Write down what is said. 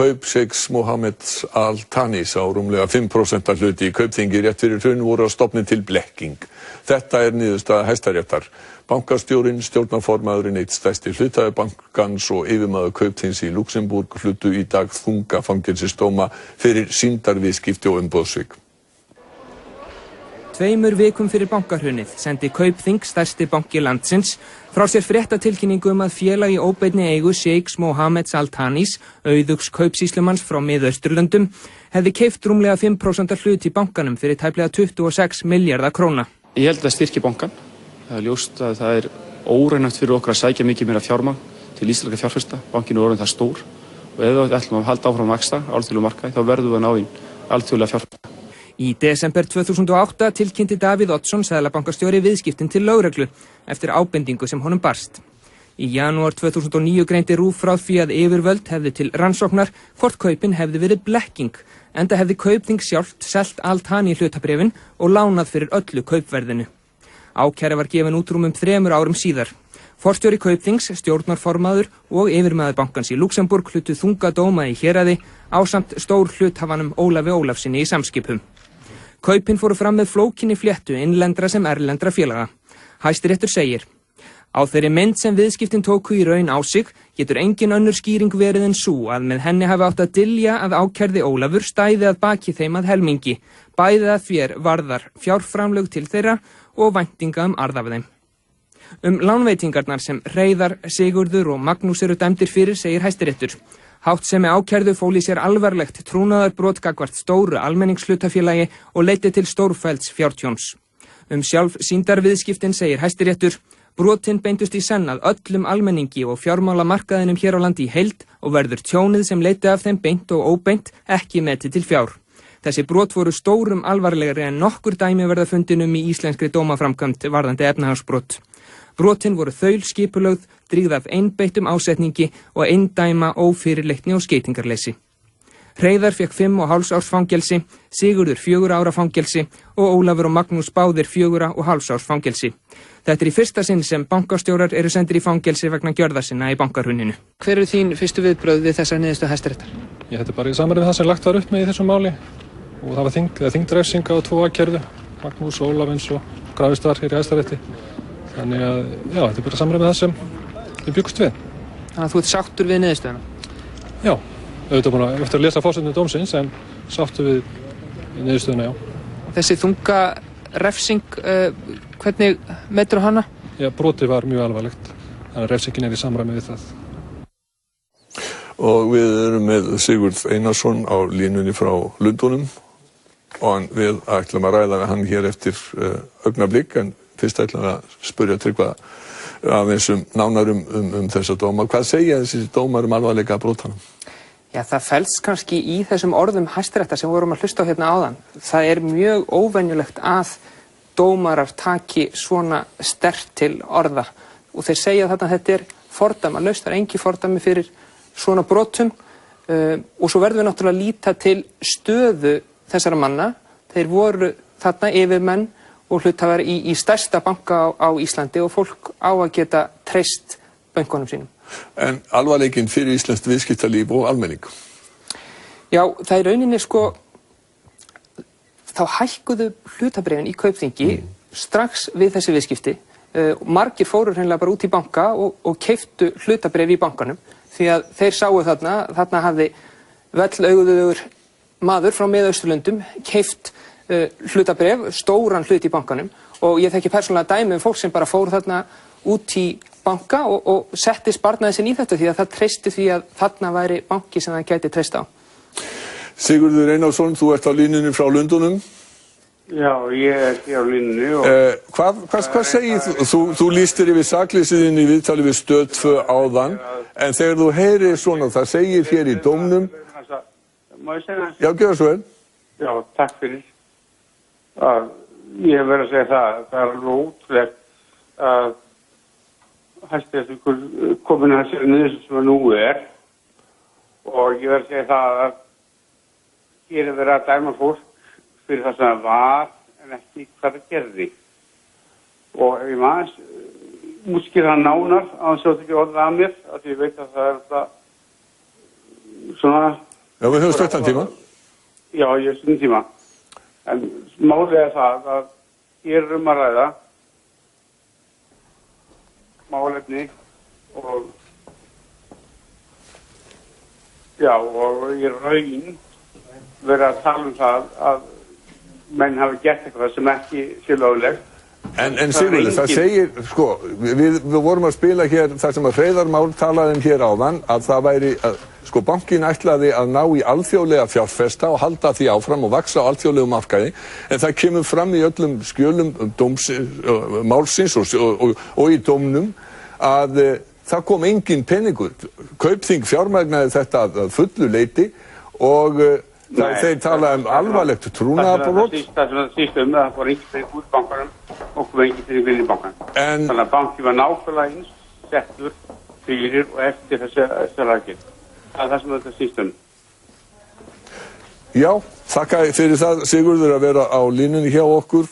kaup Sheikhs Mohammeds Al Thanis á rúmlega 5% hluti í Kaupþingi rétt fyrir hrun voru að stofni til blekking. Þetta niðurstaða Hæstaréttar. Bankastjórinn, stjórnarformaðurinn, einn stærsti hluthafi bankans og yfirmaður Kaupþings í Luxembourg hlutu í dag þunga fangelsisdóma fyrir sýndarviðskipti og umboðssvik. 2 vikum fyrir bankahrunið sendi Kaupþing, stærsti banki landsins, frá sér fréttatilkynningu að félag í óbeinni eigu Sheikhs Mohammeds Al Thanis, auðugs kaupsýslumanns frá Mið-Austurlöndum, hefði keypt rúmlega 5% hlut í bankanum fyrir tæplega 26 milljarða króna. Ég held að styrki bankan. Það ljóst að það óraunhæft fyrir okkur að sækja mikið meira fjármagn til íslenska fjárfesta. Bankinn orðinn það stór og ef við ætlum að halda áfram vaxta á alþjóðlegum markaði þá verðum við að ná inn alþjóðlega fjárfesta. Í desember 2008 tilkynnti Davíð Oddsson seðlabankastjóri viðskiptin til lögreglu eftir ábendingu sem honum barst. Í janúar 2009 greindi RÚV frá því að yfirvöld hefðu til rannsóknar hvort kaupin hefði verið blekking, enda hefði Kaupþing sjálft selt Al Thani hlutabréfin og lánað fyrir öllu kaupverðinu. Ákæra var gefin út rúmum 3 árum síðar. Forstjóri Kaupþings, stjórnarformaður og yfirmaður bankans í Luxembourg hlutu þunga dóma í héraði ásamt stór hluthafanum Ólafi Ólafssyni í Samskipum. Kaupin fóru fram með flókinni fléttu innlendra sem erlendra félaga. Hæstiréttur segir: á þeirri mynd sem viðskiptin tóku í raun á sig getur engin önnur skýring verið en sú að með henni hafi átt að dylja að ákærði Ólafur stæði að baki þeim að helmingi, bæði að því varðar fjárframlög til þeirra og væntinga arð af þeim. Lánveitingarnar sem Hreiðar, Sigurður og Magnús eru dæmdir fyrir segir Hæstiréttur. Háttsemi ákærðu fól í sér alvarlegt trúnaðarbrot gagnvart stóru almenningshlutafélagi og leiddi til stórfellds fjártjóns. Sjálf sýndarviðskiptin segir Hæstiréttur: brotin beindust í senn að öllum almenningi og fjármálamarkaðinum hér á landi í heild og verður tjónið sem leiddi af þeim beint og óbeint ekki metið til fjár. Þessi brot voru stórum alvarlegri en nokkur dæmi verða fundin í íslenskri dómaframkvæmd varðandi efnahagsbrot. Brotin voru þaulskipulögð, drýgð af einbeittum ásetningi og eindæma ófyrirleitni og skeytingarleysi. Hreiðar fékk 5,5 árs fangelsi, Sigurður 4 ára fangelsi og Ólafur og Magnús báðir 4,5 árs fangelsi. Þetta í fyrsta sinn sem bankastjórar eru sendir í fangelsi vegna gjörða sinna í bankahruninu. Hver eru þín fyrstu viðbrögð við þessar niðurstöðu Hæstaréttar? Þetta bara í samræmi við það sem lagt var upp með í þessu máli og það var þyngd refsinga á 2 ákærðu, Magnús og Ólaf eins og krafist var hér í Hæstarétti. Þannig að þetta bara samræmi við það sem við byggust við. Þannig að þú ert sáttur við niðurstöðuna? Já, auðvitað búin eftir að lesa forsendum dómsins en sáttur við niðurstöðuna, já. Þessi þunga refsing, hvernig metur hana? Já, brotið var mjög alvarlegt, þannig að refsingin í samræmi við það. Og við erum með Sigurð Einarsson á línunni frá Lundúnum og við ætlum að ræða við hann hér eftir augnablik, en fyrst ætlum við að spyrja Tryggva aðeins nánar þessa dóma. Hvað segja þessi dómar alvarleika brotanum? Já, það felst kannski í þessum orðum Hæstaréttar sem vorum að hlusta á hérna áðan. Það mjög óvenjulegt að dómarar taki svona sterkt til orða og þeir segja þarna að þetta fordæmalaust, það engin fordæmi fyrir svona brotum og svo verðum við náttúrulega að líta til stöðu þessara manna. Þeir voru þarna yfirmenn og hluthafar í stærsta banka á Íslandi og fólk á að geta treyst bönkunum sínum. En alvarleikinn fyrir íslenskt viðskiptalíf og almenning? Já, það rauninni þá hækkuðu hlutabréfin í Kaupþingi strax við þessi viðskipti. Margir fóru hreinlega bara út í banka og keyptu hlutabréf í bankanum því að þeir sáu þarna hafði vellauðugur maður frá Mið-Austurlöndum keypt hlutabréf, stóran hlut í bankanum og ég þekki persónulega dæmi fólk sem bara fór þarna út í banka og setti sparnaði sinn í þetta því að það treysti því að þarna væri banki sem það gæti treyst á. Sigurður Einarsson, þú ert á línunni frá Lundúnum. Já, ég hér á línunni. Hvað segir þú lýstir yfir sakleysiðin í viðtali við Stöð 2 áðan, en þegar þú heyrir svona, það segir hér í dómnum. Má ég segja það? Já, gjör svo vel. Já, takk fyrir. Ég verð að segja það er alveg ótrúlegt að Hæstiréttur komin að þessari niðurstöðu sem nú og ég verð að segja það að hér verið að dæma fólk fyrir það sem það var en ekki hvað það gerði. Og ef ég maður útskýra það nánar á þess að það ekki orðið að mér, að ég veit að það alltaf svona Já, við höfum stuttan tíma. Já, ég hef stuttan tíma. En málið er það að hér er að ræða málefni og í raun verið að tala það að menn hafi gert eitthvað sem ekki sé löglegt. En Sigurður, það segir, sko, við vorum að spila hér þar sem að Hreiðar Már talaði hér áðan að það væri, sko, bankinn ætlaði að ná í alþjóðlega fjárfesta og halda því áfram og vaxa á alþjóðlegum markaði, en það kemur fram í öllum skjölum málsins og í dómnum að það kom engin peningur. Kaupþing fjármagnaði þetta að fullu leyti og þeir tala alvarlegt trúnaðarbrot. Það sem það síst það fór ekki fyrir út bankanum og kom ekki fyrir inn í bankan. Þannig að banki var nákvæmlega eins settur fyrir og eftir þessi rækið. Það er það sem þetta síst Já, þakka fyrir það Sigurður að vera á línunni hjá okkur.